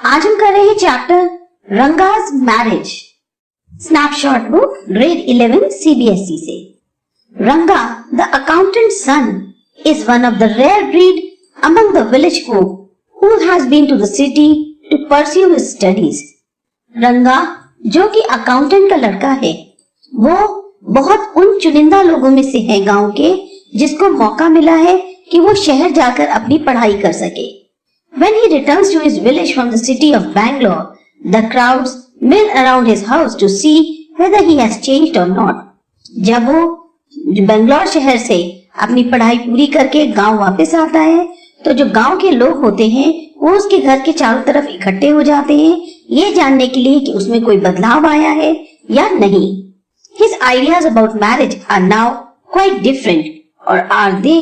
आज हम कर रहे हैं चैप्टर रंगा's marriage, snapshot book grade 11 CBSE से। Ranga the accountant son is one of the rare breed among the village folk who has been to the city to pursue his studies. रंगा जो कि अकाउंटेंट का लड़का है, वो बहुत उन चुनिंदा लोगों में से है गांव के जिसको मौका मिला है कि वो शहर जाकर अपनी पढ़ाई कर सके। When he returns to his village from the city of Bangalore, the crowds mill around his house to see whether he has changed or not. जब वो बेंगलोर शहर से अपनी पढ़ाई पूरी करके गांव वापस आता है, तो जो गांव के लोग होते हैं वो उसके घर के चारों तरफ इकट्ठे हो जाते हैं ये जानने के लिए कि उसमें कोई बदलाव आया है या नहीं। His ideas about marriage are now quite different, और are they?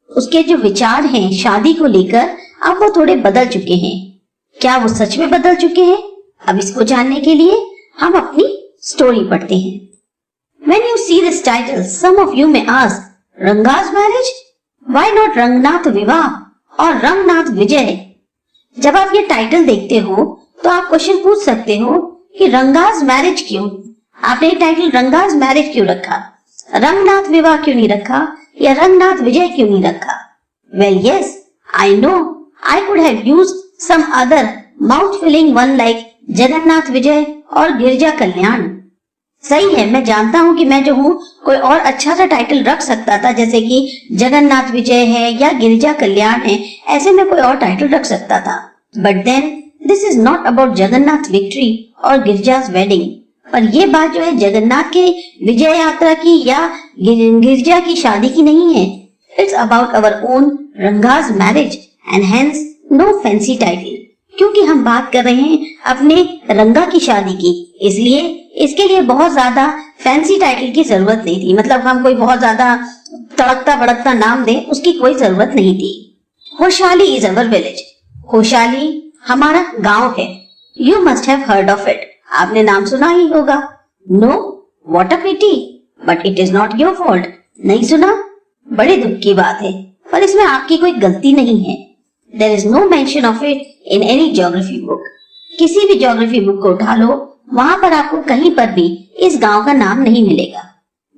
उसके जो विचार हैं शादी को लेकर अब वो थोड़े बदल चुके हैं। क्या वो सच में बदल चुके हैं? अब इसको जानने के लिए हम अपनी स्टोरी पढ़ते हैं। When you see this title, some of you may ask, Ranga's marriage? Why not Ranganath विवाह और रंगनाथ विजय? जब आप ये टाइटल देखते हो तो आप क्वेश्चन पूछ सकते हो कि रंगा's मैरिज क्यों? आपने ये टाइटल रंगा's मैरिज क्यों रखा? रंगनाथ विवाह क्यों नहीं रखा या रंगनाथ विजय क्यों नहीं रखा? Well, yes, I know I could have used some other mouth-filling one like Jagannath विजय और गिरजा कल्याण। सही है, मैं जानता हूँ कि मैं जो हूँ कोई और अच्छा सा टाइटल रख सकता था, जैसे कि जगन्नाथ विजय है या गिरजा कल्याण है, ऐसे में कोई और टाइटल रख सकता था। But then this is not about Jagannath victory और गिरजा's वेडिंग। पर ये बात जो है जगन्नाथ के विजय यात्रा की या गिरजा की शादी की नहीं है। It's about our own रंगा's marriage and hence no fancy title। क्योंकि हम बात कर रहे हैं अपने रंगा की शादी की, इसलिए इसके लिए बहुत ज्यादा फैंसी टाइटल की जरूरत नहीं थी। मतलब हम कोई बहुत ज्यादा तड़कता भड़कता नाम दें, उसकी कोई जरूरत नहीं थी। होशाली इज अवर विलेज। होशाली हमारा गांव है। You must have heard of it. आपने नाम सुना ही होगा। No, what a pity, but it is not your fault. नहीं सुना? बड़े दुख की बात है, पर इसमें आपकी कोई गलती नहीं है। There is no mention of it in any geography book। किसी भी ज्योग्राफी बुक को उठा लो, वहां पर आपको कहीं पर भी इस गांव का नाम नहीं मिलेगा।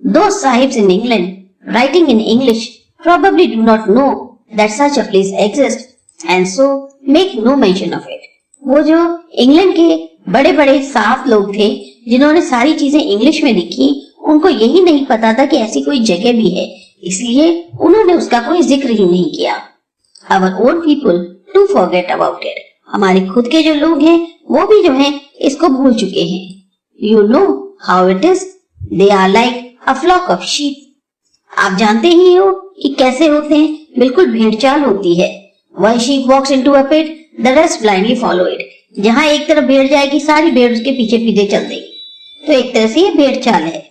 Those sahibs in England writing in English probably do not know that such a place exists and so make no mention of it। वो जो इंग्लैंड के बड़े बड़े साफ लोग थे जिन्होंने सारी चीजें इंग्लिश में लिखी, उनको यही नहीं पता था कि ऐसी कोई जगह भी है, इसलिए उन्होंने उसका कोई जिक्र ही नहीं किया। Our own people do forget about it। हमारे खुद के जो लोग हैं वो भी जो हैं इसको भूल चुके हैं। You know how it is? They are like a flock of sheep। आप जानते ही हो कि कैसे होते हैं, बिल्कुल भेड़चाल होती है। One sheep walks into a pit, the rest blindly follow it। जहाँ एक तरफ भेड़ जाएगी, सारी भेड़ उसके पीछे पीछे चल देगी। तो एक तरह से ये भेड़चाल है।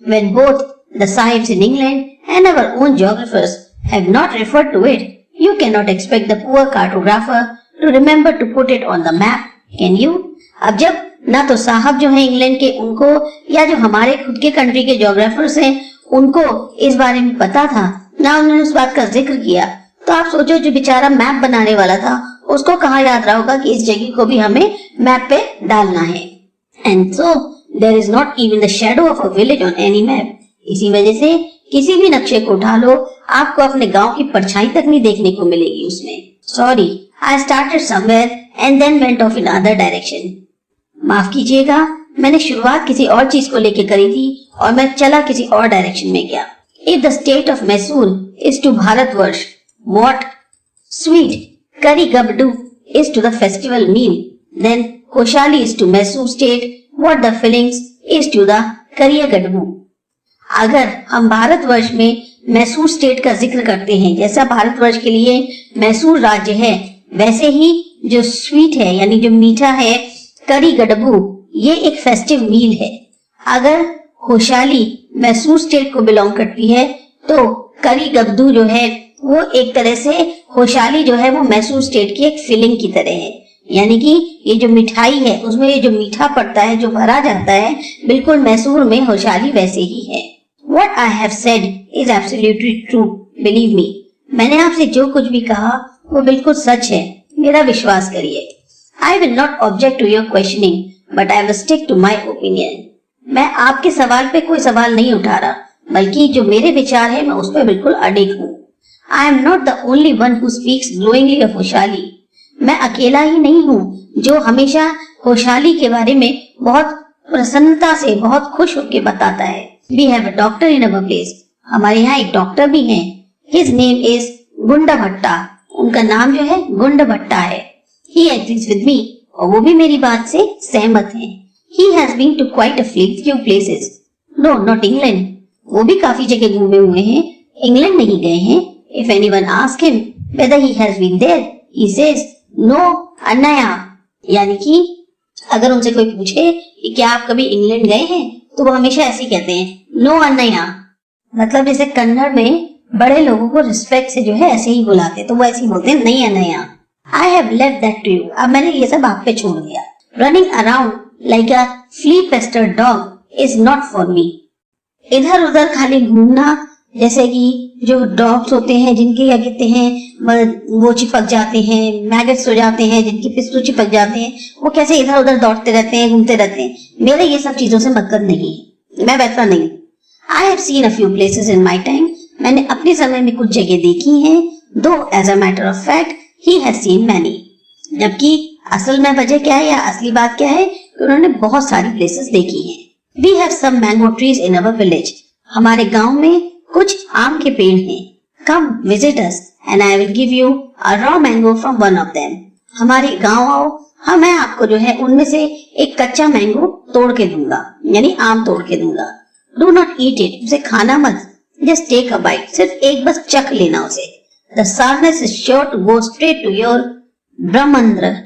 When both the sahibs in England and our own geographers have not referred to it, you cannot expect the poor cartographer to remember to put it on the map, can you? अब जब ना तो साहब जो है England के उनको या जो हमारे खुद के कंट्री के ज्योग्राफर्स हैं उनको इस बारे में पता था, ना उन्होंने उस बात का जिक्र किया, तो आप सोचो जो बेचारा मैप बनाने वाला था उसको कहाँ याद रहा होगा कि इस जगह को भी हमें मैप पे डालना है। And so there is not even the shadow of a village on any map। इसी वजह से किसी भी नक्शे को उठा लो, आपको अपने गांव की परछाई तक नहीं देखने को मिलेगी उसमें। Sorry, I started somewhere and then went off in other direction। माफ कीजिएगा, मैंने शुरुआत किसी और चीज को लेके करी थी और मैं चला किसी और डायरेक्शन में गया। If the state of Mysore is to Bharatvarsh what sweet curry gabdu is to the festival meal, then Koshali is to Mysore state what the fillings is to the Karyagadbu। अगर हम भारतवर्ष में मैसूर स्टेट का जिक्र करते हैं, जैसा भारतवर्ष के लिए मैसूर राज्य है, वैसे ही जो स्वीट है यानी जो मीठा है करी गडबू, ये एक फेस्टिव मील है। अगर होशाली मैसूर स्टेट को बिलोंग करती है तो करी गबदू जो है वो एक तरह से होशाली जो है वो मैसूर स्टेट की एक फिलिंग की तरह है। यानी कि ये जो मिठाई है उसमें ये जो मीठा पड़ता है, जो भरा जाता है, बिल्कुल मैसूर में होशाली वैसे ही है। What I have said is absolutely true, believe me। मैंने आपसे जो कुछ भी कहा वो बिल्कुल सच है, मेरा विश्वास करिए। I will not object to your questioning, but I will stick to my opinion. मैं आपके सवाल पे कोई सवाल नहीं उठा रहा, बल्कि जो मेरे विचार है मैं उस पर बिल्कुल अडिग हूँ. I am not the only one who speaks glowingly of होशाली. मैं अकेला ही नहीं हूँ जो हमेशा होशाली के बारे में बहुत प्रसन्नता से, बहुत खुश होकर बताता है. We have a doctor in our place. हमारे यहाँ एक डॉक्टर भी हैं. His name is गुंडा भट्टा. उनका नाम जो है गुंडा भट्टा है. He agrees with me. और वो भी मेरी बात से सहमत हैं. He has been to quite a few places. No, not England. वो भी काफी जगह घूमे हुए हैं. इंग्लैंड नहीं गए हैं. If anyone asks him whether he has been there, he says, no, Ananya. यानी कि अगर उनसे कोई पूछे कि क्या आप कभी इंग्लैंड गए हैं, तो वो हमेशा ऐसे ही कहते हैं, नो अन्नया. मतलब जैसे कन्नड़ में बड़े लोगों को रिस्पेक्ट से जो है ऐसे ही बुलाते, तो वो ऐसे ही बोलते हैं, नहीं Ananya. I have left that to you. अब मैंने ये सब आप पे छोड़ दिया. Running around like a flea-pestered dog is not for me. इधर उधर खाली घूमना, जैसे कि जो डॉग्स होते हैं जिनके क्या कहते हैं वो चिपक जाते हैं, मैगट्स हो जाते हैं, जिनके पिस्सू चिपक जाते हैं, वो कैसे इधर उधर दौड़ते रहते हैं, घूमते रहते हैं. मेरे ये सब चीजों से मतलब नहीं है, मैं वैसा नहीं. I have seen a few places in my time. मैंने अपने समय में कुछ जगह देखी हैं. Though as a matter of fact, he has seen many. जबकि असल में वजह क्या है या असली बात क्या है कि उन्होंने बहुत सारी प्लेसेस देखी हैं. We have some mango trees in our village. हमारे गांव में कुछ आम के पेड़ हैं. Come visit us and I will give you a raw mango from one of them. हमारे गांव आओ, मैं आपको जो है उनमें से एक कच्चा मैंगो तोड़ के दूंगा, यानी आम तोड़ के दूंगा. Do not eat it. उसे खाना मत. Just take a bite. सिर्फ एक बस चख लेना उसे. The sourness is sure to go straight to your ब्रह्मंद्र.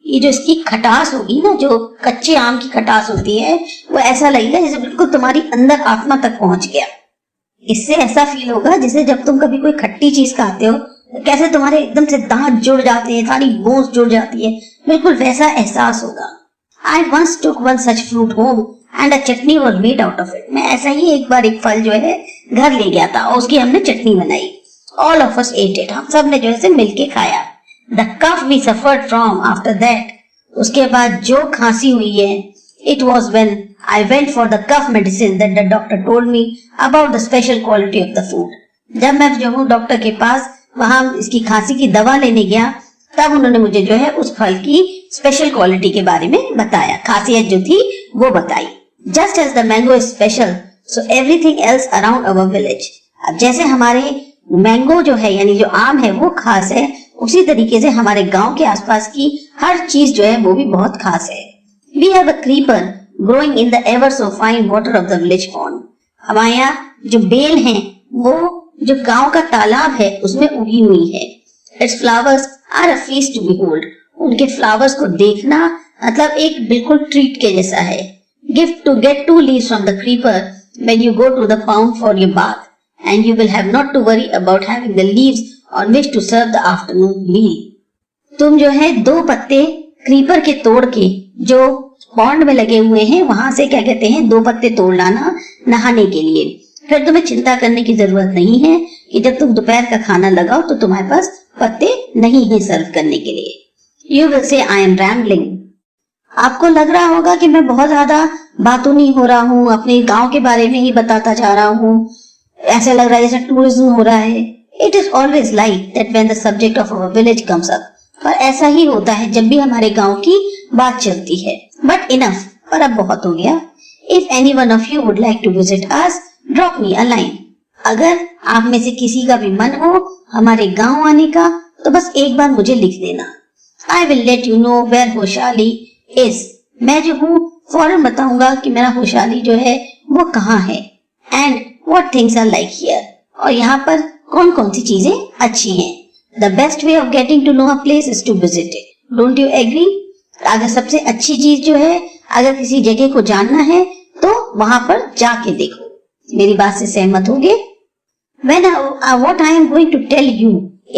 ये जो इसकी खटास होगी ना, जो कच्चे आम की खटास होती है, वो ऐसा लगेगा जैसे बिल्कुल तुम्हारी अंदर आत्मा तक पहुंच गया. इससे ऐसा फील होगा जैसे जब तुम कभी कोई खट्टी चीज खाते हो, तो कैसे तुम्हारे एकदम से दांत जुड़ जाते हैं, सारी बोन्स जुड़ जाती है, बिल्कुल वैसा एहसास होगा. I once took one such fruit home and a chutney was made out of it. मैं ऐसा ही एक बार एक फल जो है घर ले गया था और उसकी हमने चटनी बनाई. All of us ate it. हम सब ने जो है मिलके खाया. The cough we suffered from after that. उसके बाद जो खांसी हुई है, it was when I went for the cough medicine that the doctor told me about the special quality of the food. जब मैं जो हूँ डॉक्टर के पास वहाँ इसकी खांसी की दवा लेने गया, तब उन्होंने मुझे जो है उस फल की स्पेशल क्वालिटी के बारे में बताया, खासियत जो थी वो बताई. Just as the mango is special, so everything else around our village. अब जैसे हमारे मैंगो जो है यानी जो आम है वो खास है, उसी तरीके से हमारे गांव के आसपास की हर चीज जो है वो भी बहुत खास है. We have a creeper growing in the ever so fine water of the village pond. हमारे यहाँ जो बेल है वो जो गांव का तालाब है उसमें उगी हुई है. Its flowers are a feast to behold. उनके फ्लावर्स को देखना मतलब एक बिल्कुल ट्रीट के जैसा है. Gift to get 2 leaves from the creeper when you go to the pond for your bath, and you will have not to worry about having the leaves on which to serve the afternoon meal. तुम जो है 2 पत्ते creeper के तोड़ के जो pond में लगे हुए हैं वहां से क्या कहते हैं 2 पत्ते तोड़ लाना नहाने के लिए. फिर तुम्हें चिंता करने की जरूरत नहीं है कि जब तुम दोपहर का खाना लगाओ तो तुम्हारे पास पत्ते नहीं है सर्व करने के लिए. You will say I am rambling. आपको लग रहा होगा कि मैं बहुत ज्यादा बातूनी हो रहा हूँ, अपने गांव के बारे में ही बताता जा रहा हूँ, ऐसा लग रहा है जैसे टूरिज्म हो रहा है. It is always like that when the subject of our village comes up. पर ऐसा ही होता है जब भी हमारे गांव की बात चलती है. But enough. पर अब बहुत हो गया. If any one of you would like to visit us, drop me a line. अगर आप में से किसी का भी मन हो हमारे गांव आने का, तो बस एक बार मुझे लिख देना. I will let you know where होशाली is. मैं जो हूँ फौरन बताऊंगा कि मेरा होशाली जो है वो कहाँ है. And what things are like here. और यहाँ पर कौन कौन सी चीजें अच्छी हैं. The best way of getting to know a place is to visit it. Don't you agree? अगर सबसे अच्छी चीज जो है, अगर किसी जगह को जानना है तो वहां पर जाके देखो. मेरी बात से सहमत होगे? What I am going to tell you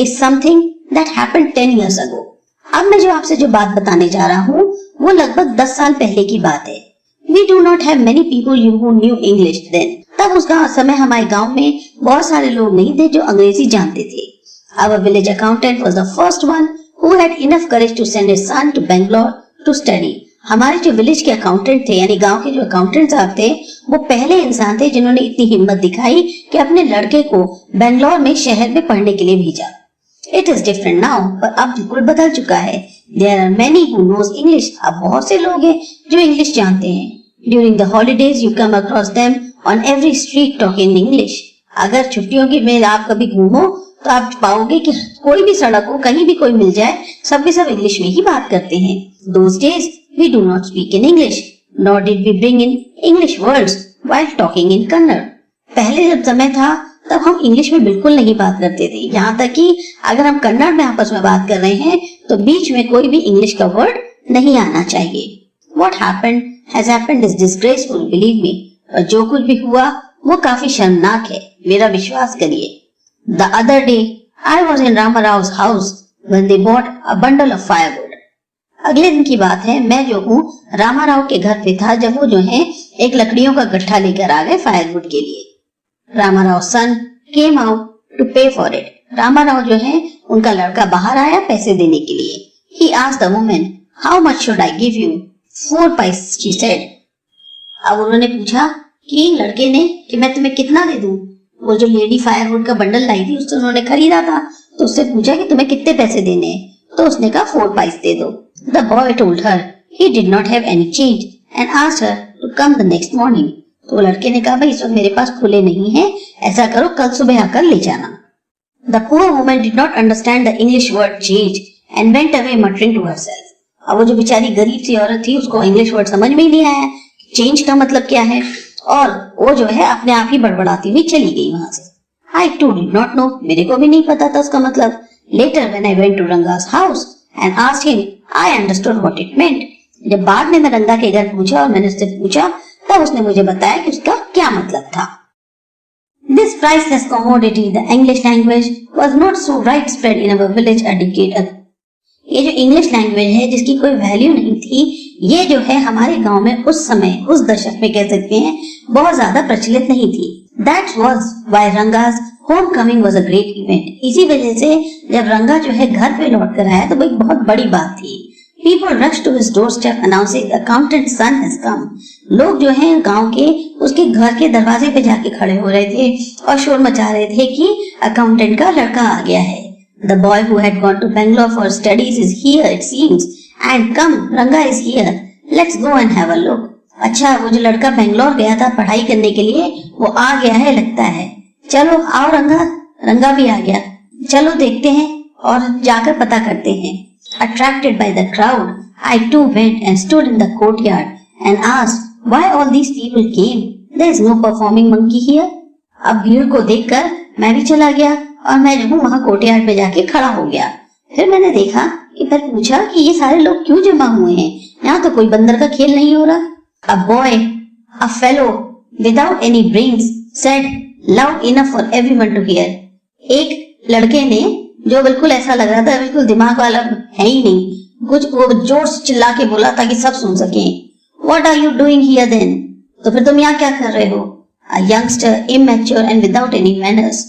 is something that happened 10 years ago. अब मैं जो आपसे जो बात बताने जा रहा हूँ वो लगभग 10 साल पहले की बात है. We do not have many people who knew English then. तब उस समय हमारे गांव में बहुत सारे लोग नहीं थे जो अंग्रेजी जानते थे. Our village accountant was the first one who had enough courage to send his son to Bangalore to study. हमारे जो विलेज के अकाउंटेंट थे, यानी गांव के जो अकाउंटेंट साहब थे, वो पहले इंसान थे जिन्होंने इतनी हिम्मत दिखाई कि अपने लड़के को बेंगलोर में शहर में पढ़ने के लिए भेजा। इट इज डिफरेंट नाउ, पर अब बिल्कुल बदल चुका है। There are many who knows English, अब बहुत से लोग हैं जो इंग्लिश जानते हैं। During the holidays you come across them on every street talking English. अगर छुट्टियों के में आप कभी घूमो तो आप पाओगे कि कोई भी सड़क हो, कहीं भी कोई मिल जाए, सब के सब इंग्लिश में ही बात करते हैं। Those days we do not speak in English, nor did we bring in English words while talking in Kannada. पहले जब समय था तब हम इंग्लिश में बिल्कुल नहीं बात करते थे, यहाँ तक कि अगर हम कन्नड़ में आपस में बात कर रहे हैं तो बीच में कोई भी इंग्लिश का वर्ड नहीं आना चाहिए। What happened has happened is disgraceful, believe me. और जो कुछ भी हुआ वो काफी शर्मनाक है, मेरा विश्वास करिए। The other day I was in Rama Rao's house when they bought a bundle of firewood. अगले दिन की बात है, मैं जो हूँ रामा राव के घर पे था जब वो जो है एक लकड़ियों का गट्ठा लेकर आ गए फायरवुड के लिए। रामा राव सन केम आउट टू पे फॉर इट। रामा राव जो है उनका लड़का बाहर आया पैसे देने के लिए। He asked the woman, how much should I give you? 4 paise, she said. अब उन्होंने पूछा कि लड़के ने कि मैं तुम्हें कितना दे दूं। वो जो लेडी फायरवुड का बंडल लाई थी उससे उन्होंने खरीदा था, तो उससे पूछा कि तुम्हें कितने पैसे देने हैं, तो उसने कहा 4 पाइस दे दो। The boy told her he did not have any change and asked her to come the next morning. तो लड़के ने कहा भाई इस वक्त मेरे पास खुले नहीं है, ऐसा करो कल सुबह आकर ले जाना। The poor woman did not understand the English word change and went away muttering to herself. अब वो जो बेचारी गरीब सी औरत थी उसको इंग्लिश वर्ड समझ में ही नहीं आया चेंज का मतलब क्या है, और वो जो है अपने आप ही बड़बड़ाती हुई चली गई वहां से। I too did not know, मेरे को भी नहीं पता था उसका मतलब। Later when I went to Ranga's house and asked him, I understood what it meant. जब बाद में मैं रंगा के घर पूछा और मैंने उससे पूछा तब उसने मुझे बताया कि उसका क्या मतलब था। This priceless commodity, the English language, was not so widespread in our village a decade ago. ये जो इंग्लिश लैंग्वेज है जिसकी कोई वैल्यू नहीं थी, ये जो है हमारे गांव में उस समय उस दशक में कह सकते हैं बहुत ज्यादा प्रचलित नहीं थी। That was why Ranga's homecoming was a great event. इसी वजह से जब रंगा जो है घर पे लौट कर आया तो वो एक बहुत बड़ी बात थी। People rushed to his doorstep announcing the accountant's son has come. लोग जो हैं गांव के उसके घर के दरवाजे पे जाके खड़े हो रहे थे और शोर मचा रहे थे कि अकाउंटेंट का लड़का आ गया है। The boy who had gone to Bangalore for studies is here, it seems. And come, Ranga is here. Let's go and have a look. अच्छा, वो जो लड़का बेंगलोर गया था पढ़ाई करने के लिए वो आ गया है लगता है। चलो आओ रंगा, रंगा भी आ गया। चलो देखते हैं और जाकर पता करते हैं। Attracted by the crowd, I too went and stood in the courtyard and asked why all these people came. There is no performing monkey here. अब भीड़ को देखकर मैं भी चला गया और मैं जो हूँ वहाँ कोर्टयार्ड पे जाके खड़ा हो गया। फिर मैंने देखा कि फिर पूछा कि ये सारे लोग क्यों जमा हुए हैं, यहाँ तो कोई बंदर का खेल नहीं हो रहा। A boy, a fellow without any brains said loud enough for everyone to hear. एक लड़के ने जो बिल्कुल ऐसा लग रहा था बिल्कुल दिमाग वाला है ही नहीं, कुछ वो जोर से चिल्ला के बोला ताकि सब सुन सके। What are you doing here then? तो फिर तुम यहाँ क्या कर रहे हो? A youngster, immature and without any manners.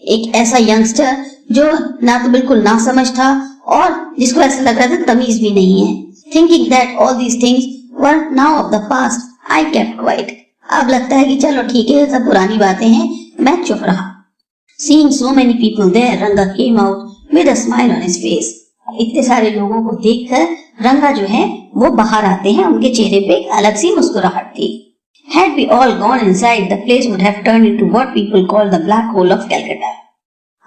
एक ऐसा यंगस्टर जो ना तो बिल्कुल ना समझ था और जिसको ऐसा लग रहा था तमीज भी नहीं है। Thinking that all these things were now of the past, I kept quiet. अब लगता है कि चलो ठीक है सब पुरानी बातें हैं, मैं चुप रहा। Seeing so many people there, Ranga came out with a smile on his face. इतने सारे लोगों को देखकर रंगा जो है वो बाहर आते हैं, उनके चेहरे पे एक अलग सी मुस्कुराहट थी। Had we all gone inside, the place would have turned into what people call the black hole of Calcutta.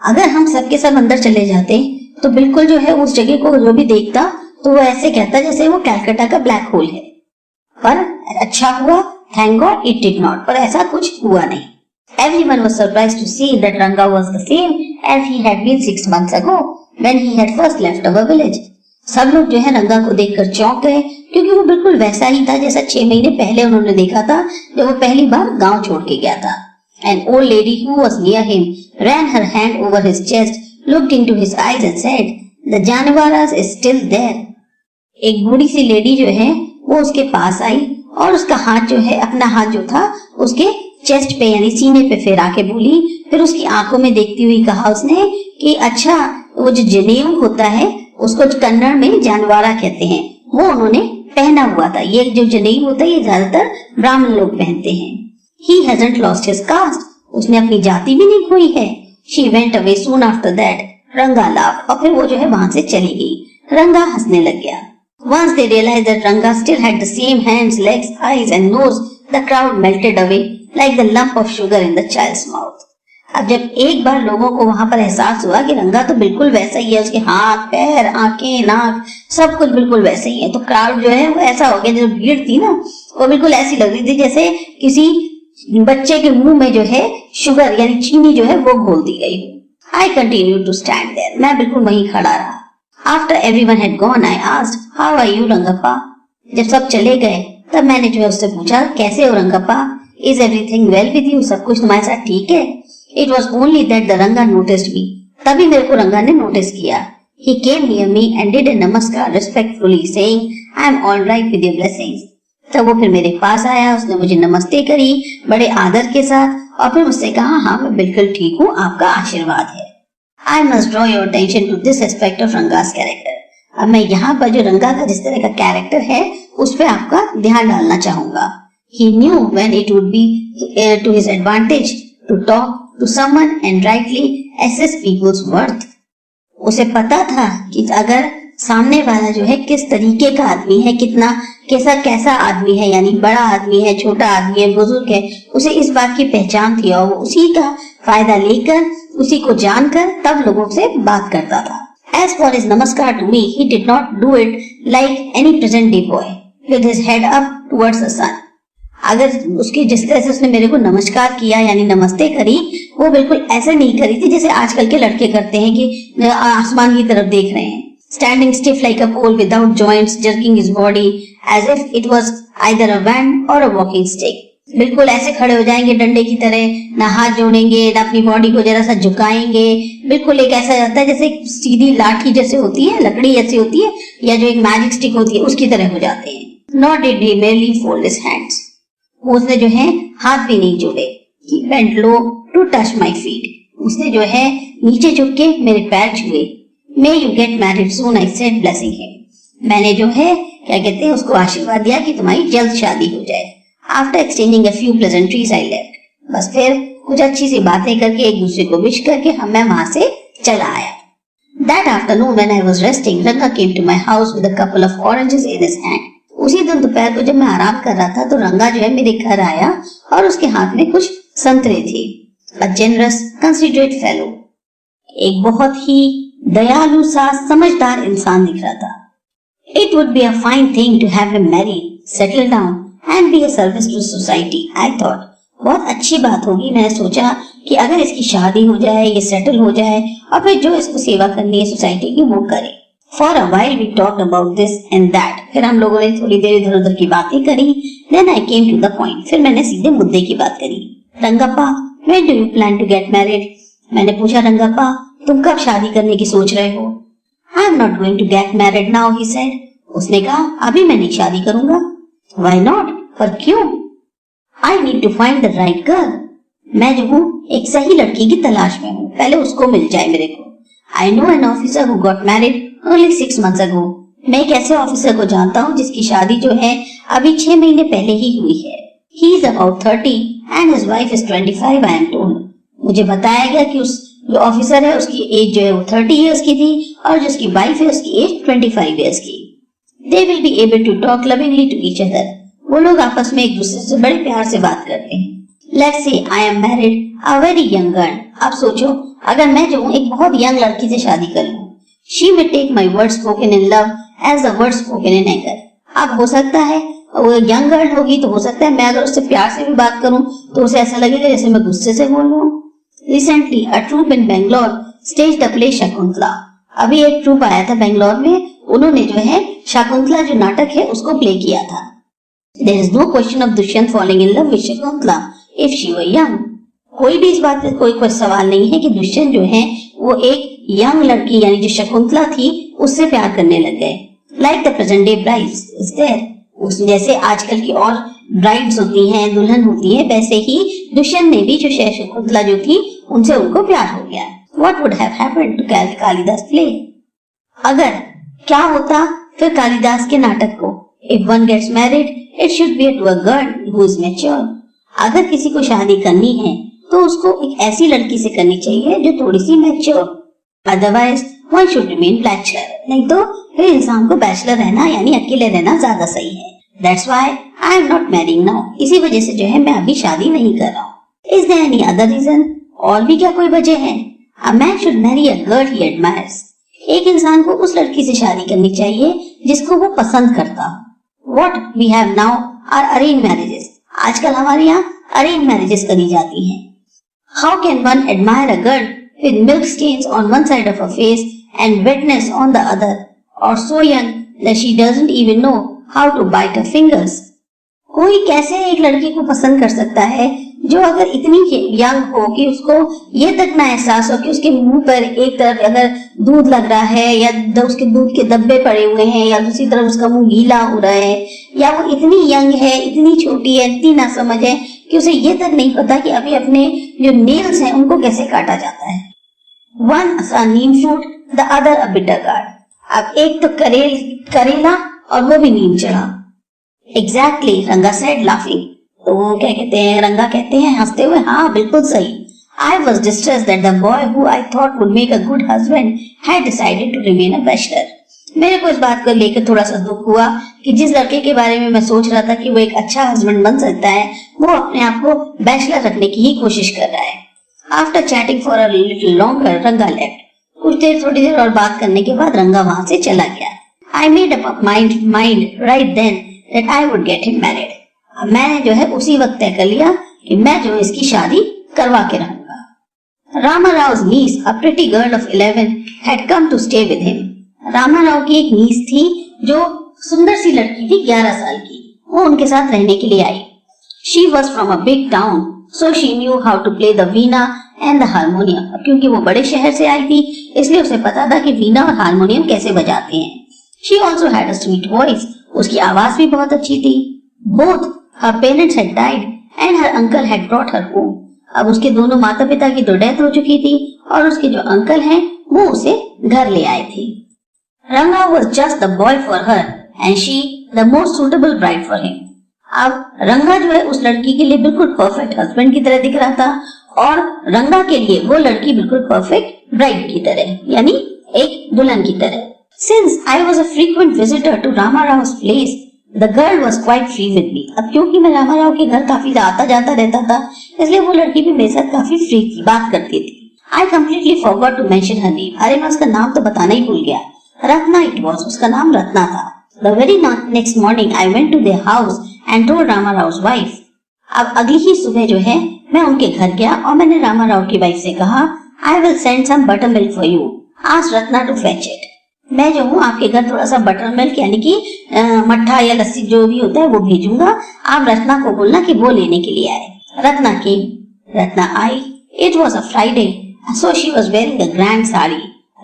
अगर हम सब के सब अंदर चले जाते तो बिल्कुल जो है उस जगह को जो भी देखता तो वो ऐसे कहता जैसे वो कैलकाटा का ब्लैक होल है। पर अच्छा हुआ, thank God it did not, पर ऐसा कुछ हुआ नहीं। Everyone was surprised to see that Ranga was the same as he had been 6 months ago when he had first left our village. सब लोग जो है रंगा को देखकर चौंक गए क्योंकि वो बिल्कुल वैसा ही था जैसा 6 महीने पहले उन्होंने देखा था जब वो पहली बार गांव छोड़ के गया था। An old lady who was near him ran her hand over his chest, looked into his eyes and said, "The Janavaras is still there." एक बूढ़ी सी लेडी जो है वो उसके पास आई और उसका हाथ जो है अपना हाथ जो था उसके चेस्ट पे यानी सीने पे फेरा के बोली। फिर उसकी आंखों में देखती हुई कहा उसने कि अच्छा वो जो जनेऊ होता है उसको कन्नड़ में जानवारा कहते हैं, वो उन्होंने पहना हुआ था। ये जो जनेऊ होता है ये ज्यादातर ब्राह्मण लोग पहनते हैं। He hasn't lost his caste. उसने अपनी जाति भी नहीं खोई है। She went away soon after that. रंगा laughed, और फिर वो जो है वहां से चली गई। रंगा हंसने लग गया। Once they realized that Ranga still had the same hands, legs, eyes and nose, the crowd melted away like the lump of sugar in the child's mouth. अब जब एक बार लोगों को वहां पर एहसास हुआ कि रंगा तो बिल्कुल वैसा ही है, उसके हाथ, पैर, आंखें, नाक सब कुछ बिल्कुल वैसे ही है, तो क्राउड जो है वो ऐसा हो गया, जो भीड़ थी ना वो बिल्कुल ऐसी लग रही थी जैसे किसी बच्चे के मुंह में जो है शुगर यानी चीनी जो है वो घोल दी गई। I continued to stand there. मैं बिल्कुल वहीं खड़ा रहा। After everyone had gone, I asked, "How are you, Rangappa?" जब सब चले गए तब मैंने जो है उससे पूछा, कैसे हो Rangappa? Is everything well with you? सब कुछ तुम्हारे साथ ठीक है? It was only that the Ranga noticed me. तभी मेरे को रंगा ने नोटिस किया। He came near me and did a namaskar respectfully, saying, "I am all right with your blessings." तब वो फिर मेरे पास आया, उसने मुझे नमस्ते करी बड़े आदर के साथ और फिर मुझसे कहा, हाँ मैं बिल्कुल ठीक हूँ, आपका आशीर्वाद है। I must draw your attention to this aspect of Ranga's character. अब मैं यहाँ पर जो रंगा का जिस तरह का कैरेक्टर है उस पर आपका ध्यान डालना चाहूंगा। He knew when it would be to his advantage to talk to someone and rightly assess people's worth. उसे पता था कि अगर सामने वाला जो है किस तरीके का आदमी है, कितना कैसा आदमी है, यानी बड़ा आदमी है, छोटा आदमी है, बुजुर्ग है, उसे इस बात की पहचान थी और वो उसी का फायदा लेकर, उसी को जानकर तब लोगों से बात करता था। As for his namaskar to me, he did not do it like any present day boy, with his head up towards the sun. अगर उसकी जिस तरह से उसने मेरे को नमस्कार किया यानी नमस्ते करी, वो बिल्कुल ऐसे नहीं करी थी जैसे आजकल के लड़के करते हैं कि आसमान की तरफ देख रहे हैं। Standing stiff like a pole without joints, jerking his body as if it was either a wand or a walking stick. बिल्कुल ऐसे खड़े हो जाएंगे डंडे की तरह, ना हाथ जोड़ेंगे, ना अपनी बॉडी को जरा सा झुकाएंगे, बिल्कुल एक ऐसा रहता है जैसे सीधी लाठी जैसे होती है, लकड़ी जैसी होती है, या जो एक मैजिक स्टिक होती है उसकी तरह हो जाते हैं। Nor did he merely fold his hands. उसने जो है हाथ भी नहीं जोड़े। He bent low to touch my feet. उसने जो है नीचे झुक के मेरे पैर छुए। May you get married soon, I said, blessing him. मैंने जो है क्या कहते हैं उसको आशीर्वाद दिया कि तुम्हारी जल्द शादी हो जाए। After exchanging a few pleasantries, I left. बस फिर कुछ अच्छी सी बातें करके एक दूसरे को विश करके मैं वहां से चला आया। That afternoon when I was resting, Ranga came to my house with a couple of oranges in his hand. उसी दिन दोपहर को जब मैं आराम कर रहा था तो रंगा जो है मेरे घर आया और उसके हाथ में कुछ संतरे थे। A generous, considerate fellow. एक बहुत ही दयालु सा समझदार इंसान दिख रहा था। It would be a fine thing to have him marry, settle down and be a service to society, I thought. बहुत अच्छी बात होगी, मैंने सोचा कि अगर इसकी शादी हो जाए, ये सेटल हो जाए और फिर जो इसको सेवा करनी है सोसाइटी की वो करे। For a while we talked about this and that. फिर हम लोगों ने थोड़ी देर इधर उधर की बातें करी। Then I came to the point. फिर मैंने सीधे मुद्दे की बात करी। Rangappa, when do you plan to get married? मैंने पूछा, रंगप्पा तुम कब शादी करने की सोच रहे हो? I am not going to get married now, he said. उसने कहा, अभी मैं नहीं शादी करूंगा। Why not? पर क्यों? I need to find the right girl. मैं जो हूँ एक सही लड़की की तलाश में हूँ, पहले उसको मिल जाए मेरे को। I know an officer who got married only 6 months ago. मैं एक ऐसे ऑफिसर को जानता हूँ जिसकी शादी जो है अभी 6 महीने पहले ही हुई है। He is about 30 and his wife is 25, I am told. मुझे बताया गया कि उस जो ऑफिसर है उसकी एज जो है वो 30 इयर्स की थी और जो उसकी वाइफ है उसकी एज 25 इयर्स की। They will be able to talk lovingly to each other. वो लोग आपस में एक दूसरे से बड़े प्यार से बात करते हैं। Let's say I am married a very young girl. अब सोचो अगर मैं जो हूँ एक बहुत यंग लड़की से शादी कर लूँ। She may take my words spoken in love as the words spoken in anger. अब हो सकता है वो यंग गर्ल होगी तो हो सकता है मैं अगर उससे प्यार से भी बात करूं तो उसे ऐसा लगेगा जैसे मैं गुस्से से बोल रहा हूँ। Recently, a troupe in Bangalore staged the play Shakuntala. अभी एक ट्रूप आया था बेंगलोर में, उन्होंने जो है शकुंतला जो नाटक है उसको प्ले किया था। There is no question of Dushyant falling in love with Shakuntala if she were young. कोई भी इस बात पे कोई सवाल नहीं है कि दुष्यंत जो है वो एक यंग लड़की यानी जो शकुंतला थी उससे प्यार करने लग गए। Like the present day brides is there. जैसे आजकल की और ब्राइड्स होती हैं, दुल्हन होती है, वैसे ही दुष्यंत ने भी जो शकुंतला जो थी उनसे उनको प्यार हो गया। What would have happened to Kalidas play? अगर क्या होता फिर कालिदास के नाटक को? If one gets married, it should be to a girl who is mature. अगर किसी को शादी करनी है तो उसको एक ऐसी लड़की से करनी चाहिए जो थोड़ी सी mature. Otherwise one should remain bachelor. नहीं तो फिर इंसान को बैचलर रहना यानी अकेले रहना ज्यादा सही है। That's why I am not marrying now. इसी वजह से जो है मैं अभी शादी नहीं कर रहा हूँ। Is there any other reason? और भी क्या कोई वजह है? A man should marry a girl he admires. एक इंसान को उस लड़की से शादी करनी चाहिए जिसको वो पसंद करता हो। What we have now are arranged marriages. आजकल हमारे यहाँ arranged marriages करी जाती हैं। How can one admire a girl with milk stains on one side of her face and wetness on the other, or so young that she doesn't even know how to bite her fingers? कोई कैसे एक लड़की को पसंद कर सकता है जो अगर इतनी यंग हो कि उसको ये तक ना एहसास हो कि उसके मुंह पर एक तरफ अगर दूध लग रहा है या उसके दूध के धब्बे पड़े हुए हैं या दूसरी तरफ उसका मुंह गीला हो रहा है, या वो इतनी यंग है, इतनी छोटी है, इतनी नासमझ है कि उसे ये तक नहीं पता कि अभी अपने जो नेल्स हैं उनको कैसे काटा जाता है। One a Neem fruit, the other a bitter gourd. अब एक तो करेला और वो भी नीम चढ़ा। एग्जैक्टली, रंगा सेड लाफिंग। तो वो क्या कहते हैं, रंगा कहते हैं हंसते हुए, हाँ बिल्कुल सही। I was distressed that the boy who I thought would make a good husband had decided to remain a bachelor. मेरे को इस बात को लेकर थोड़ा सा दुख हुआ कि जिस लड़के के बारे में मैं सोच रहा था कि वो एक अच्छा हस्बैंड बन सकता है, वो अपने आप को बैचलर रखने की ही कोशिश कर रहा है। After chatting for a little longer, रंगा left. कुछ देर थोड़ी देर और बात करने के बाद रंगा वहां से चला गया। I made up my mind right then that I would get him married. मैंने जो है उसी वक्त तय कर लिया कि मैं जो इसकी शादी करवा के रहूंगा। रामाराव's niece, a pretty girl of 11, had come to stay with him. Rama Rao की एक नीस थी जो सुंदर सी लड़की थी, 11 साल की। वो उनके साथ रहने के लिए आई। She was from a big town, so she knew how to play the veena and the harmonium. क्योंकि वो बड़े शहर से आई थी, इसलिए उसे पता था कि वीणा और हारमोनियम कैसे बजाते हैं। She also had a sweet voice. उसकी आवाज भी बहुत अच्छी थी। Both her parents had died and her uncle had brought her home. अब उसके दोनों माता पिता की तो डेथ हो चुकी थी और उसके जो अंकल हैं वो उसे घर ले आए थे। Ranga was just the boy for her and she the most suitable bride for him. अब रंगा जो है उस लड़की के लिए बिल्कुल परफेक्ट हस्बैंड की तरह दिख रहा था और रंगा के लिए वो लड़की बिल्कुल परफेक्ट ब्राइड की तरह, यानी एक दुल्हन की तरह। Since I was a frequent visitor to Ramarav's place, The girl was quite free with me. अब क्योंकि मैं रामाराव के घर काफी आता जाता रहता था, इसलिए वो लड़की भी मेरे साथ काफी फ्री थी, बात करती थी। I completely forgot to mention her name. अरे मैं उसका नाम तो बताना ही भूल गया। रत्ना it was, उसका नाम रत्ना था। The very next morning I went to their house and told Ramarav's wife. अब अगली ही सुबह जो है मैं उनके घर गया और मैंने रामाराव की वाइफ से कहा, I will send some buttermilk for you. Ask Ratna to fetch it. मैं जो हूँ आपके घर थोड़ा सा बटर मिल्क यानी कि मट्ठा या लस्सी जो भी होता है वो भेजूंगा, आप रत्ना को बोलना कि वो लेने के लिए आए। रत्ना की रत्ना आई। It was a Friday, so she was wearing a grand sari.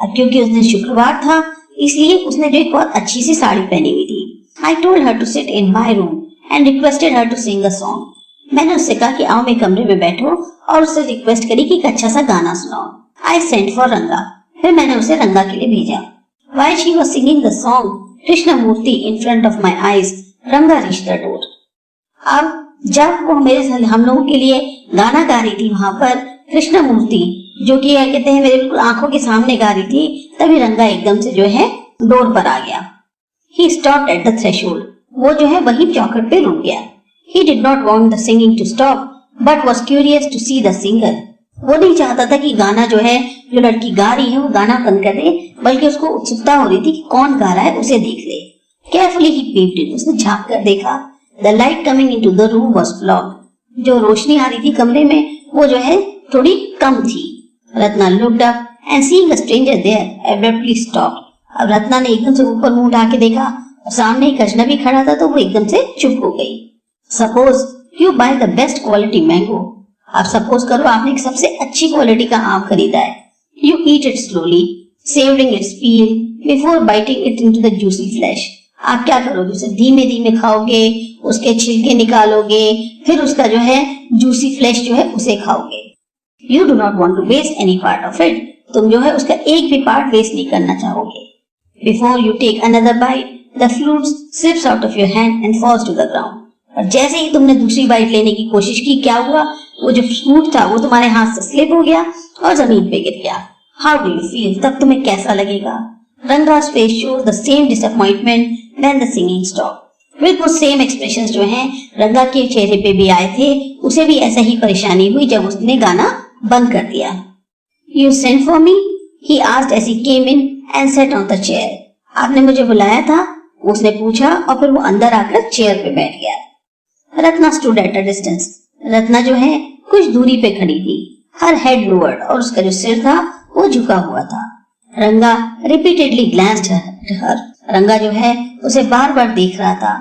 अब क्योंकि उस दिन शुक्रवार था इसलिए उसने जो एक बहुत अच्छी सी साड़ी पहनी हुई थी। I told her to sit in my room and requested her to sing a song. मैंने उससे कहा कि आओ मेरे कमरे में बैठो और उससे रिक्वेस्ट करी कि एक अच्छा सा गाना सुनाओ। आई सेंट फॉर रंगा, फिर मैंने उसे रंगा के लिए भेजा। While she was singing the song Krishnamurti in front of my eyes, Ranga reached the door. अब जब वो हम लोगों के लिए गाना गा रही थी वहां पर कृष्णमूर्ति, जो कि कहते हैं मेरे बिल्कुल आंखों के सामने गा रही थी, तभी रंगा एकदम से जो है डोर पर आ गया। He stopped at the threshold. वो जो है वही चौखट पे रुक गया। He did not want the singing to stop, but was curious to see the singer. वो नहीं चाहता था कि गाना जो है जो लड़की गा रही है वो गाना बंद कर दे, बल्कि उसको उत्सुकता हो रही थी कि कौन गा रहा है, उसे देख ले। Carefully he peeped in. उसने झांक कर देखा। The light coming into the room was blocked. जो रोशनी आ रही थी कमरे में वो जो है थोड़ी कम थी। Ratna looked up and seeing a stranger there abruptly stopped. अब रत्ना ने एकदम से ऊपर मुंह उठा के देखा और सामने एक अजनबी खड़ा था तो वो एकदम से चुप हो गई। Suppose you buy the best quality mango. आप सपोज करो आपने एक सबसे अच्छी क्वालिटी का आम खरीदा है। You eat it slowly, savoring its peel before biting it into the juicy flesh. आप क्या करोगे, उसे धीमे धीमे खाओगे, उसके छिलके निकालोगे, फिर उसका जो है जूसी फ्लेश जो है उसे खाओगे। You do not want to waste any part of it. तुम जो है उसका एक भी पार्ट वेस्ट नहीं करना चाहोगे। Before you take another bite, the fruit slips out of your hand and falls to the ground. और जैसे ही तुमने दूसरी बाइट लेने की कोशिश की, क्या हुआ? वो जो फ्रूट था वो तुम्हारे हाथ से स्लिप हो गया और जमीन पे गिर गया. How do you feel? तब तुम्हें कैसा लगेगा? Ranga's face shows the same disappointment when the singing stopped. बिल्कुल सेम एक्सप्रेशंस जो हैं रंगा के चेहरे पे भी आए थे. उसे भी ऐसा ही परेशानी हुई जब उसने गाना बंद कर दिया. You sent for me? He asked as he came in and sat on the chair. आपने मुझे बुलाया था? उसने पूछा और फिर वो अंदर आकर चेयर पे बैठ गया. Ratna stood at a distance. Ratna जो है कुछ दूरी पे खड़ी थी. Her head lowered और उसका जो सिर था वो झुका हुआ था. रंगा repeatedly glanced at her. रंगा जो है उसे बार बार देख रहा था.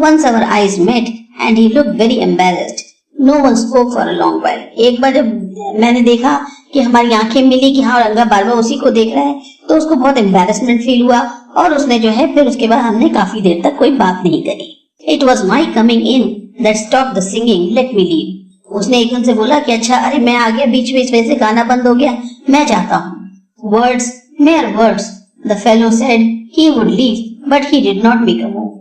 Once our eyes met and he looked very embarrassed. No one spoke for a long while. एक बार जब मैंने देखा कि हमारी आंखें मिली कि हाँ रंगा बार बार उसी को देख रहा है, तो उसको बहुत एम्बेरसमेंट फील हुआ और उसने जो है फिर उसके बाद हमने काफी देर तक कोई बात नहीं करी. It was my coming in that stopped the singing. Let me leave. उसने एकदम से बोला कि अच्छा अरे मैं आ गया, बीच में इस वजह से गाना बंद हो गया, मैं जाता हूँ. Words, mere words. The fellow said he would leave, but he did not make a move.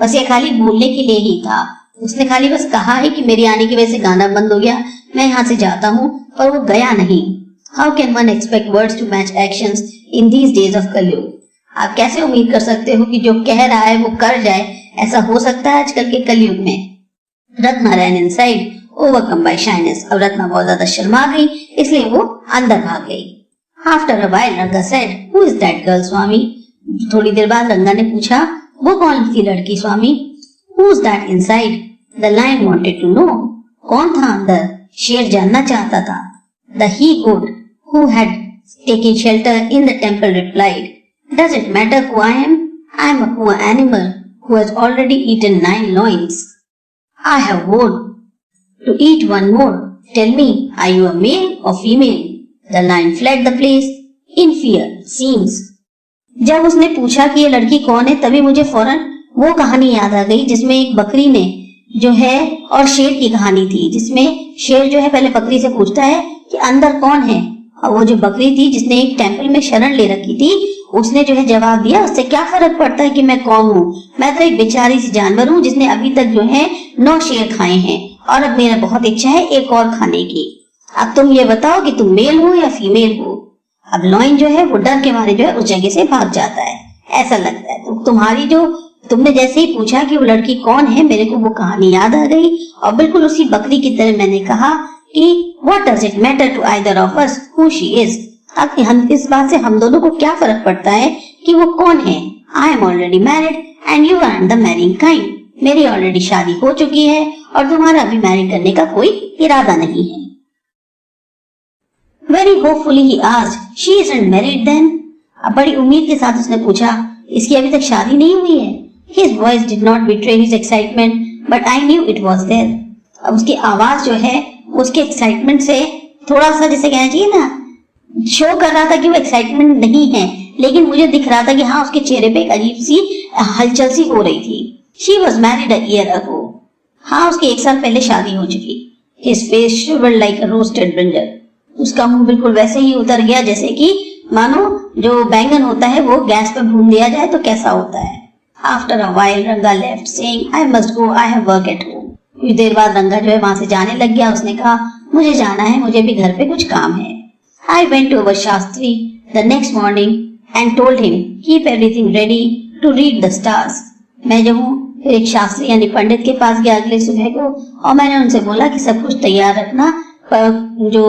बस ये खाली बोलने के लिए ही था. उसने खाली बस कहा है कि मेरी आने की वजह से गाना बंद हो गया, मैं यहाँ से जाता हूँ, पर वो गया नहीं. How can one expect words to match actions in these days of कलयुग? आप कैसे उम्मीद कर सकते हो कि जो कह रहा है वो कर जाए? ऐसा हो सकता है आजकल के कलयुग में? Ratna ran inside, overcome by shyness. अब रत्ना बहुत ज्यादा शर्मा गई, इसलिए वो अंदर भाग गई. After a while, Ranga said, "Who is that girl, Swami?" थोड़ी देर बाद रंगा ने पूछा, वो कौन थी लड़की स्वामी? Who's that inside? The lion wanted to know. कौन था अंदर? शेर जानना चाहता था. The he-goat who had taken shelter in the temple replied, "Does it matter who I am? I am a poor animal who has already eaten 9 loins. I have vowed to eat one more. Tell me, are you a male or female?" The lion fled the place in fear. Seems. जब उसने पूछा कि ये लड़की कौन है, तभी मुझे फौरन वो कहानी याद आ गई जिसमें एक बकरी ने जो है और शेर की कहानी थी, जिसमें शेर जो है पहले बकरी से पूछता है कि अंदर कौन है, और वो जो बकरी थी जिसने एक टेंपल में शरण ले रखी थी, उसने जो है जवाब दिया, उससे क्या फर्क पड़ता है कि मैं कौन हूँ, मैं तो एक बेचारी सी जानवर हूँ जिसने अभी तक जो है 9 शेर खाए हैं और अब मेरा बहुत इच्छा है एक और खाने की. अब तुम ये बताओ कि तुम मेल हो या फीमेल हो. अब लॉइन जो है वो डर के मारे जो है उस जगह से भाग जाता है, ऐसा लगता है. तो तुम्हारी जो तुमने जैसे ही पूछा कि वो लड़की कौन है, मेरे को वो कहानी याद आ गई और बिल्कुल उसी बकरी की तरह मैंने कहा कि what does it matter to either of us who she is? अब हम इस बात से हम दोनों को क्या फर्क पड़ता है कि वो कौन है. I am already married and you are the marrying kind. मेरी ऑलरेडी शादी हो चुकी है और तुम्हारा अभी मैरिज करने का कोई इरादा नहीं है. Very hopefully he asked, "She isn't married then?" अब बड़ी उम्मीद के साथ उसने पूछा, इसकी अभी तक शादी नहीं हुई है. His voice did not betray his excitement, but I knew it was there. अब उसकी आवाज जो है उसके एक्साइटमेंट से थोड़ा सा जैसे कहना चाहिए ना, शो कर रहा था कि वो एक्साइटमेंट नहीं है, लेकिन मुझे दिख रहा था कि हाँ उसके चेहरे पे एक अजीब सी हलचल सी हो रही थी. She was married a year ago. हाँ उसकी 1 साल पहले शादी हो चुकी. His face shivered like a roasted brinjal. उसका मुंह बिल्कुल वैसे ही उतर गया जैसे कि मानो जो बैंगन होता है वो गैस पे भून दिया जाए तो कैसा होता है. After a while, Ranga left, saying, "I must go. I have work at home." कुछ देर बाद रंगा जो है वहां से जाने लग गया. उसने कहा मुझे जाना है, मुझे भी घर पे कुछ काम है. I went to our Shastri the next morning and told him keep everything ready to read the stars. मैं जो हूँ फिर एक शास्त्री यानी पंडित के पास गया अगले सुबह को और मैंने उनसे बोला कि सब कुछ तैयार रखना, जो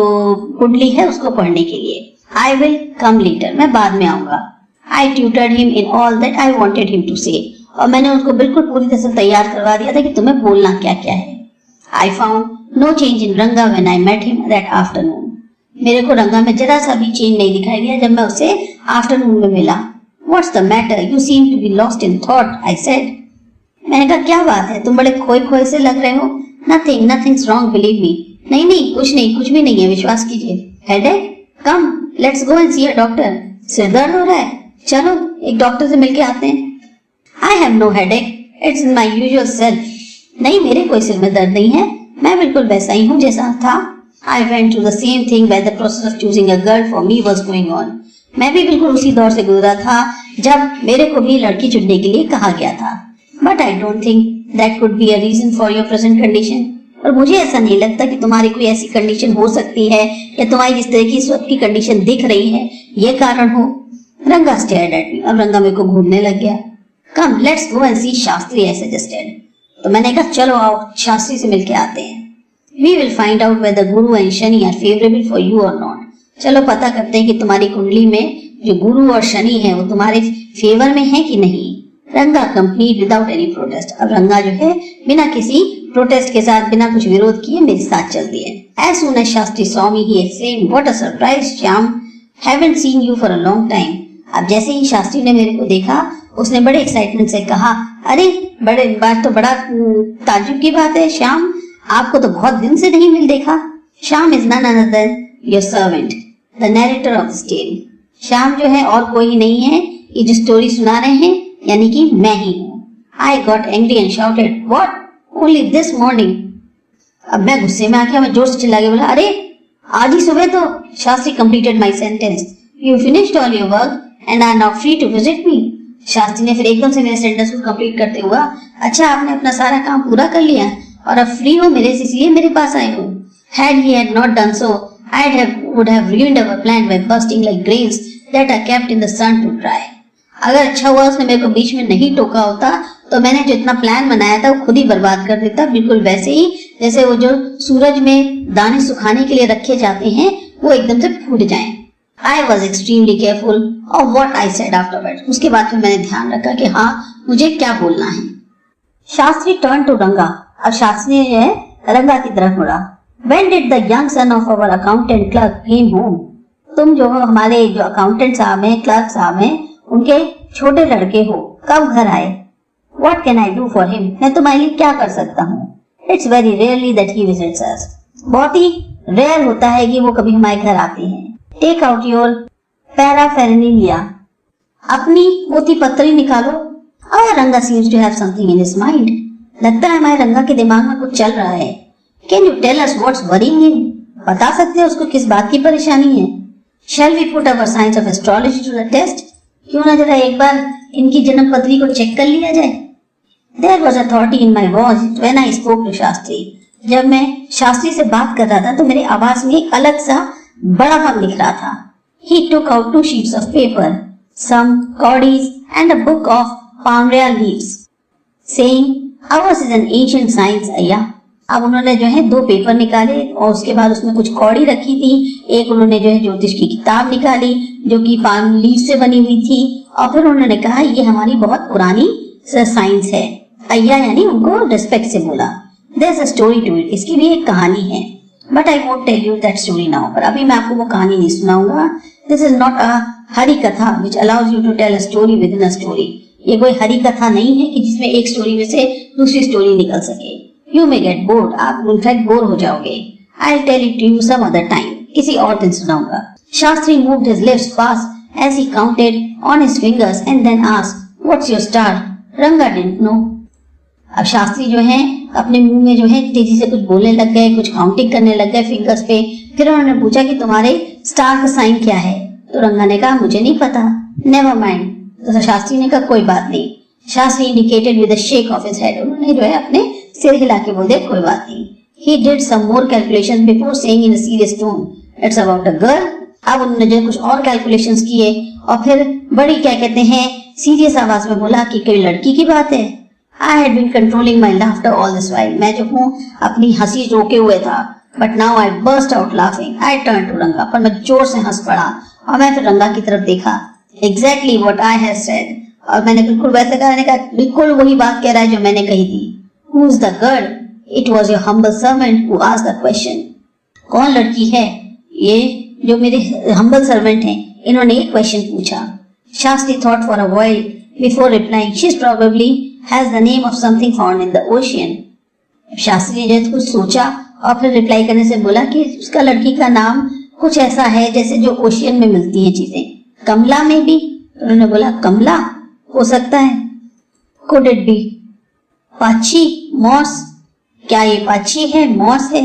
कुंडली है उसको पढ़ने के लिए. I will come later. मैं बाद में आऊंगा. I tutored him in all that I wanted him to say. और मैंने उसको बिल्कुल पूरी तरह से तैयार करवा दिया था कि तुम्हें बोलना क्या क्या है. I found no change in Ranga when I met him that afternoon. मेरे को रंगा में जरा सा भी चेंज नहीं दिखाई दिया जब मैं उससे आफ्टरनून में मिला. What's the matter? You seem to be lost in thought, I said. मैंने कहा क्या बात है, तुम बड़े खोए खोए से लग रहे हो. Nothing's wrong, believe me. नहीं, कुछ भी नहीं है, विश्वास कीजिए. Headache? Come, let's go and see a doctor. सिर दर्द हो रहा है, चलो एक डॉक्टर से मिलके आते हैं. I have no headache. It's my usual self. नहीं, मेरे कोई सिर में दर्द नहीं है, मैं बिल्कुल वैसा ही हूँ जैसा था. I went to the same thing where the process of choosing a girl for me was going on. मैं भी बिल्कुल उसी दौर से गुजरा था जब मेरे को भी लड़की चुनने के लिए कहा गया था। But I don't think that could be a reason for your present condition. और मुझे ऐसा नहीं लगता कि तुम्हारी कोई ऐसी कंडीशन हो सकती है या तुम्हारी जिस तरह की इस वक्त की कंडीशन दिख रही है ये कारण हो। रंगा स्टेयर्ड एट मी। अब रंगा मेरे को घूरने लग गया। Come let's go and see Shastri, I suggested. तो मैंने कहा चलो आओ शास्त्री से मिलके आते हैं। We will find out whether Guru and Shani are favourable for you और नॉट। चलो पता करते हैं कि तुम्हारी कुंडली में जो गुरु और शनि है वो तुम्हारे फेवर में है कि नहीं। रंगा कंपनी विदाउट एनी प्रोटेस्ट। अब रंगा जो है बिना किसी प्रोटेस्ट के साथ, बिना कुछ विरोध किए मेरे साथ चल दिए। As soon as Shastri saw me he exclaimed, what a surprise Shyam, haven't seen you for a long time. अब जैसे ही शास्त्री ने मेरे को देखा उसने बड़े एक्साइटमेंट से कहा, अरे बड़े बात तो बड़ा ताज्जुब की बात है श्याम, आपको तो बहुत दिन से नहीं मिल देखा। Shyam is none other than your servant, the narrator of the tale. Shyam जो है और कोई नहीं है, ये जो स्टोरी सुना रहे हैं यानी कि मैं ही हूँ। I got angry and shouted, what, only this morning. अब मैं गुस्से में आके मैं जोर से चिल्ला के बोला, अरे आज ही सुबह तो। Shastri completed my sentence, you finished all your work and are now free to visit me. Shastri ने फिर एकदम से मेरे सेंटेंस को कंप्लीट करते हुआ, अच्छा आपने अपना सारा काम पूरा कर लिया और अब फ्री हो मेरे से, इसलिए मेरे पास आए हो। Had he had not done so, would have ruined our plan by bursting like grains that are kept in the sun to dry. अगर अच्छा हुआ उसने मेरे को बीच में नहीं टोका होता तो मैंने जो इतना प्लान बनाया था वो खुद ही बर्बाद कर देता, बिल्कुल वैसे ही जैसे वो जो सूरज में दाने सुखाने के लिए रखे जाते हैं वो एकदम से फूट जाएं। I was extremely careful of what I said afterwards. उसके बाद फिर मैंने ध्यान रखा कि हाँ मुझे क्या बोलना है। शास्त्री turned to रंगा। अब शास्त्री ने जो है रंगा की तरफ मुड़ा। When did the young son of our accountant clerk came home? तुम जो हमारे जो अकाउंटेंट साहब हैं, क्लर्क साहब हैं, उनके छोटे लड़के हो, कब घर आए? What can I do for him? मैं तुम्हारे लिए क्या कर सकता हूँ? It's very rarely that he visits us. बहुत ही रेयर होता है कि वो कभी हमारे घर आते हैं। Take out your paraphernalia. अपनी पोथी पत्री निकालो। Our रंगा seems to have something in his mind. लगता है हमारे रंगा के दिमाग में कुछ चल रहा है। Can you tell us what's worrying him? बता सकते हो उसको किस बात की परेशानी है? Shall we put our science of astrology to the test? क्यों ना जरा एक बार इनकी जन्म पत्री को चेक कर लिया जाए। There was authority in my voice when I spoke to Shastri. जब मैं शास्त्री से बात कर रहा था तो मेरी आवाज में एक अलग सा बड़ापन दिख रहा था। He took out 2 sheets of paper, some cordis and a book of palmyra leaves, saying, "Ours is an ancient science, अय्या।" अब उन्होंने जो है 2 पेपर निकाले और उसके बाद उसमें कुछ कौड़ी रखी थी। एक उन्होंने जो है ज्योतिष की किताब निकाली जो कि पाम लीफ से बनी हुई थी और फिर उन्होंने कहा ये हमारी बहुत पुरानी साइंस है। अय्या यानी उनको रिस्पेक्ट से बोला। There's a story to it. इसकी भी एक कहानी है। But I won't tell you that story now. पर अभी मैं आपको वो कहानी नहीं सुनाऊंगा। This is not a हरी कथा which allows you to tell a story within a story. ये कोई हरी कथा नहीं है कि जिसमें एक स्टोरी में से दूसरी स्टोरी निकल सके। You may get bored. आप इनफैक्ट बोर हो जाओगे। I'll tell it to you some other time. किसी और दिन सुनाऊंगा। Shastri moved his lips fast as he counted on his fingers and then asked, "What's your star?" Ranga didn't know. अब शास्त्री जो है अपने मुंह में जो है तेजी से कुछ बोलने लग गए, कुछ काउंटिंग करने लग गए फिंगर्स पे। फिर उन्होंने पूछा कि तुम्हारे स्टार का साइन क्या है? तो रंगा ने कहा मुझे नहीं पता। Never mind. तो शास्त्री ने कहा कोई बात नहीं। Shastri indicated with a shake of his head. उन्होंने जो है अपने सिर हिला के बोल दिया कोई बात नहीं। He did some more calculations before saying in a serious tone, "It's about a girl." अब उन्होंने जो कुछ और कैलकुलेशंस किए और फिर बड़ी क्या कहते हैं सीरियस आवाज में बोला कि कोई लड़की की बात है। I had been controlling my laughter all this while. मैं जो हूँ अपनी हंसी रोके हुए था। But now I burst out laughing. I turned to रंगा। पर मैं जोर से हंस पड़ा और मैं फिर रंगा की तरफ देखा। Exactly what I had said. और मैंने बिल्कुल वैसे कहा, बिल्कुल वही बात कह रहा है जो मैंने कही थी। Who's the girl? It was your humble servant who asked the question. कौन लड़की है? ये जो मेरे humble servant हैं, इन्होंने एक क्वेश्चन पूछा। Shastri thought for a while before replying. She's probably has the name of something found in the ocean. Shastri ने कुछ सोचा और फिर रिप्लाई करने से बोला कि उसका लड़की का नाम कुछ ऐसा है जैसे जो ओशियन में मिलती हैं चीजें। कमला में भी? उन्होंने बोला कमला हो सकता है। Could it be पाची, मॉस? क्या ये पाची है, मॉस है?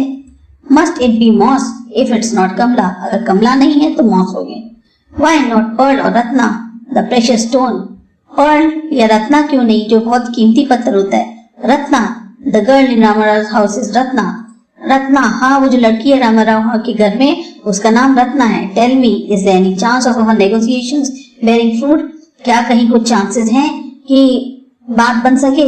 Must it be moss if it's not कमला? अगर कमला नहीं है तो मॉस हो गए। Why not pearl or ratna, the precious stone? Pearl या रत्ना क्यों नहीं, जो बहुत कीमती पत्थर होता है. Ratna, the girl in Ramarao's house is Ratna. Ratna, हाँ वो जो लड़की है रामाराव के घर में, उसका नाम रत्ना है. Tell me, is there any chance of our negotiations bearing fruit? क्या कहीं कुछ चांसेस हैं कि बात बन सके?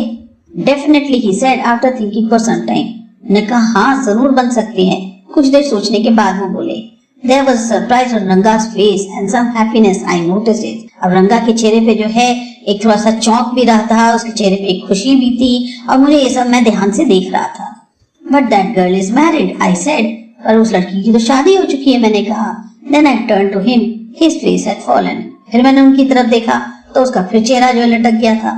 Definitely, he said after thinking for some time. ने कहा हाँ जरूर बन सकते हैं. कुछ देर सोचने के बाद वो बोले. There was surprise on Ranga's face and some happiness. I noticed it. अब रंगा के चेहरे पे जो है एक थोड़ा सा चौंक भी रहा था, उसके चेहरे पे एक खुशी भी थी, और मुझे ये सब मैं ध्यान से देख रहा था. But that girl is married, I said. पर उस लड़की की तो शादी हो चुकी है, मैंने कहा. Then I turned to him. His face had fallen. फिर मैंने उनकी तरफ देखा तो उसका फिर चेहरा जो है लटक गया था.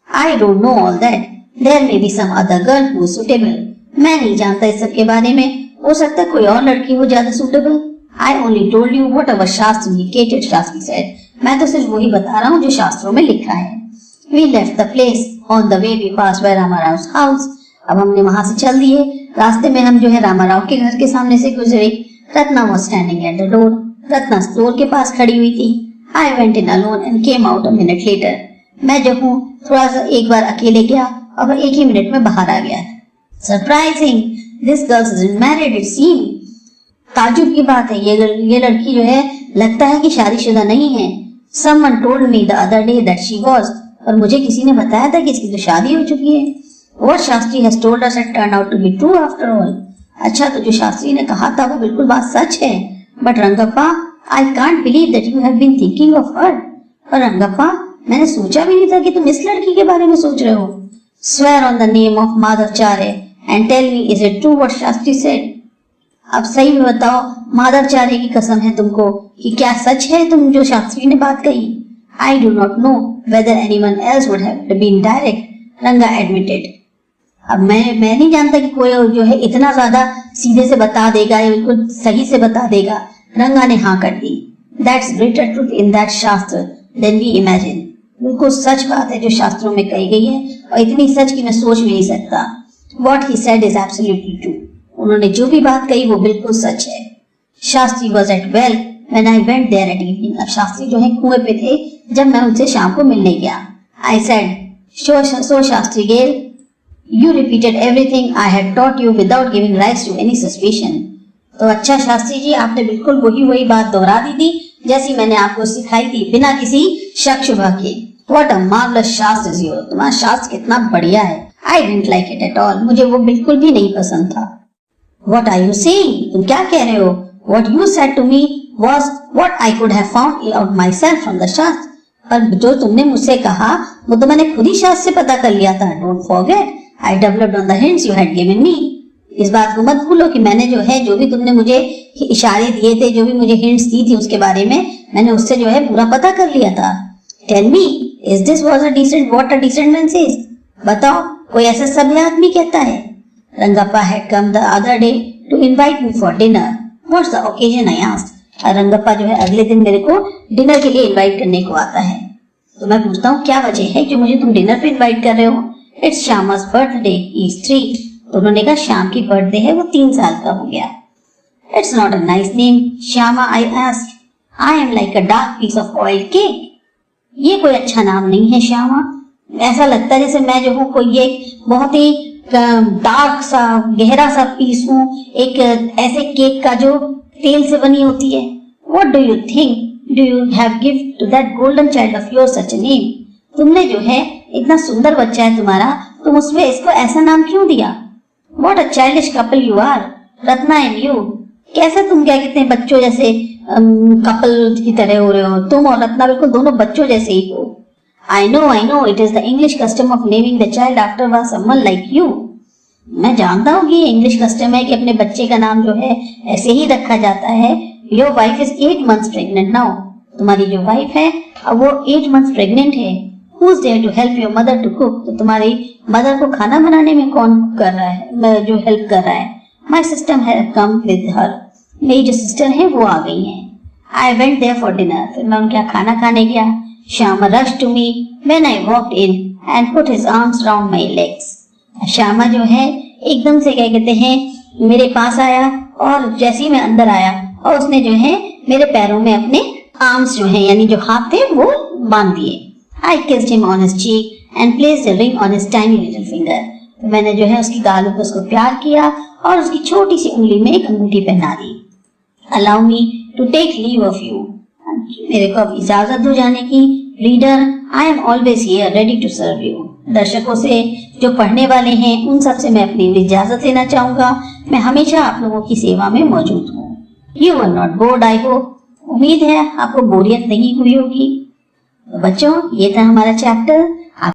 I don't know all that. There may be some other girl who is suitable. मैं नहीं जानता इस सब के बारे में. हो सकता है कोई और लड़की हो ज्यादा suitable. I only told you whatever शास्त्र indicated, शास्त्री said. मैं तो सिर्फ वही बता रहा हूँ जो शास्त्रों में लिखा है. We left the place. On the way we passed by Ramarao's house. अब हमने वहां से चल दिए. रास्ते में हम जो है रामाराव के घर के सामने से गुजरे. Ratna was standing at the door. Ratna door के पास खड़ी हुई थी. I went in alone and came out a minute later. मैं जो हूँ थोड़ा सा एक बार अकेले गया और एक ही मिनट में बाहर आ गया. Surprising. This girl isn't married, it seems. ताजुब की बात है, ये लड़की जो है लगता है कि शादीशुदा नहीं है. Someone told me the other day that she was. और मुझे किसी ने बताया था कि इसकी तो शादी हो चुकी है. What Shastri has told us had turned out to be true after all. अच्छा, तो जो शास्त्री ने कहा था वो बिल्कुल बात सच है. But Rangappa, I can't believe that you have been thinking of her. और रंगप्पा, मैंने सोचा भी नहीं था कि तुम इस लड़की के बारे में सोच रहे हो. Swear on the name of Madhavacharya and tell me, is it true what Shastri said? अब सही में बताओ, माधवाचार्य की कसम है तुमको कि क्या सच है तुम जो शास्त्री ने बात कही. I do not know whether anyone else would have been direct, रंगा admitted. अब मैं नहीं जानता कि कोई जो है इतना ज्यादा सीधे से बता देगा या बिल्कुल सही से बता देगा. रंगा ने हाँ कर दी. That's greater truth in that शास्त्र than we imagine. बिल्कुल सच बात है जो शास्त्रों में कही गई है, और इतनी सच कि मैं सोच भी नहीं सकता. What he said is absolutely true. उन्होंने जो भी बात कही वो बिल्कुल सच है. Shastri was at well when I went there at evening. अब शास्त्री जो है कुएं पे थे जब मैं उनसे शाम को मिलने गया. I said, so Shastri Gail, you repeated everything I had taught you without giving rise to any suspicion. तो अच्छा शास्त्री जी, आपने बिल्कुल वही बात दोहरा दी थी जैसी मैंने आपको सिखाई थी, बिना किसी शक शुबा के. What a marvelous शास्त्र is yours. तुम्हारा शास्त्र कितना बढ़िया है. I didn't like it at all. मुझे वो बिल्कुल भी नहीं पसंद था. What are you saying? तुम क्या कह रहे हो? What you said to me was what I could have found out myself from the शास्त्र. पर जो तुमने मुझसे कहा वो तो मैंने खुद ही शास्त्र से पता कर लिया था. Don't forget, I developed on the hints you had given me. इस बात को मत भूलो कि मैंने जो है जो भी तुमने मुझे इशारे दिए थे, जो भी मुझे हिंट्स दी थी उसके बारे में, मैंने उससे जो है पूरा पता कर लिया था. Tell me, is this was a decent what a decent man says? बताओ, कोई ऐसा सभ्य आदमी कहता है. Rangappa had come the other day to invite me for dinner. What's the occasion? I asked. Rangappa जो है अगले दिन मेरे को डिनर के लिए इनवाइट करने को आता है. तो मैं पूछता हूँ क्या वजह है कि मुझे तुम डिनर पे इनवाइट कर रहे हो. It's Shama's birthday. He's 3. तो उन्होंने कहा श्याम की बर्थडे है, वो 3 साल का हो गया. It's not a nice name, Shyama, I asked. I am like a dark piece of oil cake. ये कोई अच्छा नाम नहीं है श्यामा. ऐसा लगता है जैसे मैं जो हूँ कोई एक बहुत ही डार्क सा गहरा सा पीस हूँ, एक ऐसे केक का जो तेल से बनी होती है. What do you think? Do you have given to that golden child of yours such a name? तुमने जो है इतना सुंदर बच्चा है तुम्हारा, तुम उसमें इसको ऐसा नाम क्यों दिया? What a childish couple you are, Ratna and you. कैसे तुम क्या कहते हैं बच्चों जैसे कपल की तरह हो रहे हो. तुम और रत्ना बिल्कुल दोनों बच्चों जैसे ही हो. I know, it is the English custom of naming the child after someone like you. मैं जानता हूँ कि इंग्लिश कस्टम है कि अपने बच्चे का नाम जो है ऐसे ही रखा जाता है. Your wife is 8 months pregnant now. तुम्हारी जो वाइफ है अब वो 8 months pregnant है. Who's there to help your mother to cook? तो तुम्हारी मदर को खाना बनाने में कौन कर रहा है, जो हेल्प कर रहा है? My sister has come with her. मेरी जो सिस्टर है वो आ गई है. I went there for dinner. फिर मैं उनके यहाँ खाना खाने गया. Shyama rushed to me when I walked in and put his arms round my legs. Shyama जो है एकदम से क्या कहते हैं मेरे पास आया और जैसे ही मैं अंदर आया और उसने जो है मेरे पैरों में अपने आर्म्स जो हैं यानी जो हाथ थे वो बांध दिए। I kissed him on his cheek and placed a ring on his tiny little finger. तो मैंने जो है उसकी गालों पर उसको प्यार किया और उसकी छोटी सी उंगली में एक अंगूठी पहना दी। Allow me to take leave of you. मेरे को अब इजाजत दो जाने की। Reader, I am always here ready to serve you. दर्शकों से, जो पढ़ने वाले हैं, उन सब से मैं अपनी इजाजत लेना चाहूंगा। मैं हमेशा आप लोगों की सेवा में मौजूद हूँ। You were not bored, I hope. उम्मीद है आपको बोरियत नहीं हुई होगी। तो बच्चों, ये था हमारा चैप्टर